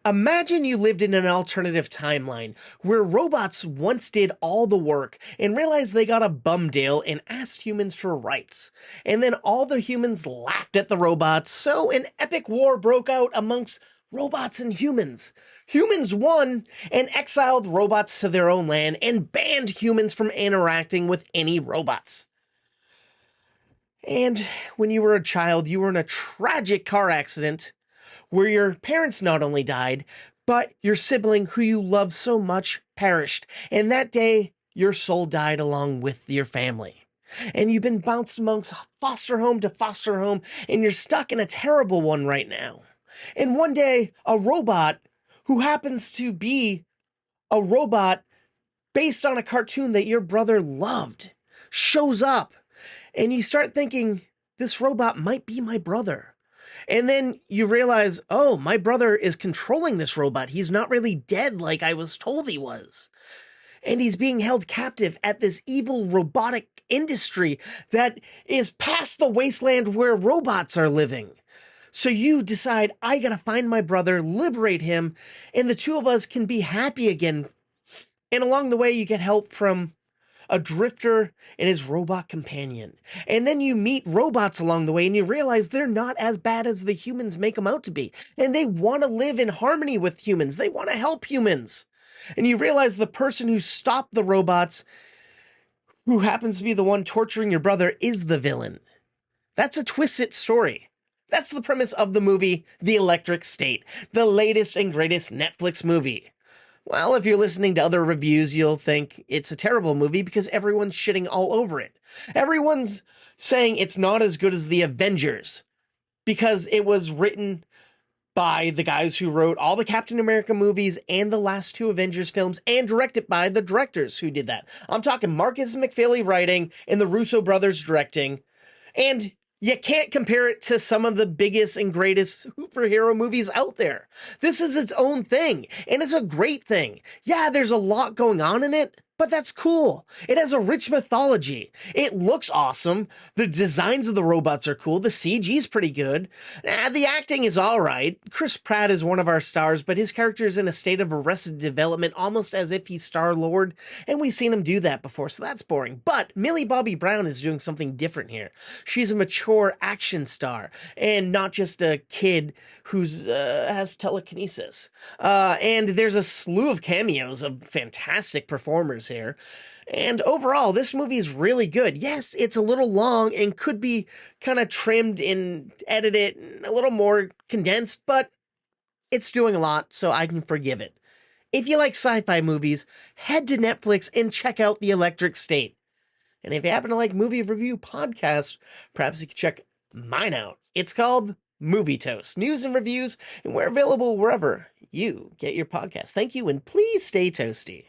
Imagine you lived in an alternative timeline where robots once did all the work and realized they got a bum deal and asked humans for rights. And then all the humans laughed at the robots, so an epic war broke out amongst robots and humans. Humans won and exiled robots to their own land and banned humans from interacting with any robots. And when you were a child, you were in a tragic car accident where your parents not only died, but your sibling who you love so much perished. And that day, your soul died along with your family. And you've been bounced amongst foster home to foster home, and you're stuck in a terrible one right now. And one day, a robot who happens to be a robot based on a cartoon that your brother loved shows up. And you start thinking, this robot might be my brother. And then you realize, oh, my brother is controlling this robot. He's not really dead like I was told he was. And he's being held captive at this evil robotic industry that is past the wasteland where robots are living. So you decide, I gotta find my brother, liberate him, and the two of us can be happy again. And along the way, you get help from a drifter and his robot companion. And then you meet robots along the way and you realize they're not as bad as the humans make them out to be. And they want to live in harmony with humans. They want to help humans. And you realize the person who stopped the robots, who happens to be the one torturing your brother, is the villain. That's a twisted story. That's the premise of the movie The Electric State, the latest and greatest Netflix movie. Well, if you're listening to other reviews, you'll think it's a terrible movie because everyone's shitting all over it. Everyone's saying it's not as good as The Avengers because it was written by the guys who wrote all the Captain America movies and the last two Avengers films and directed by the directors who did that. I'm talking Marcus McFeely writing and the Russo brothers directing. And you can't compare it to some of the biggest and greatest superhero movies out there. This is its own thing, and it's a great thing. Yeah, there's a lot going on in it, but that's cool. It has a rich mythology. It looks awesome. The designs of the robots are cool. The CG's pretty good. The acting is all right. Chris Pratt is one of our stars, but his character is in a state of arrested development, almost as if he's Star-Lord, and we've seen him do that before, so that's boring. But Millie Bobby Brown is doing something different here. She's a mature action star, and not just a kid who's has telekinesis. And there's a slew of cameos of fantastic performers here. And overall, this movie is really good. Yes, it's a little long and could be kind of trimmed and edited and a little more condensed, but it's doing a lot, so I can forgive it. If you like sci-fi movies, head to Netflix and check out The Electric State. And if you happen to like movie review podcasts, perhaps you could check mine out. It's called Movie Toast. News and reviews, and we're available wherever you get your podcasts. Thank you, and please stay toasty.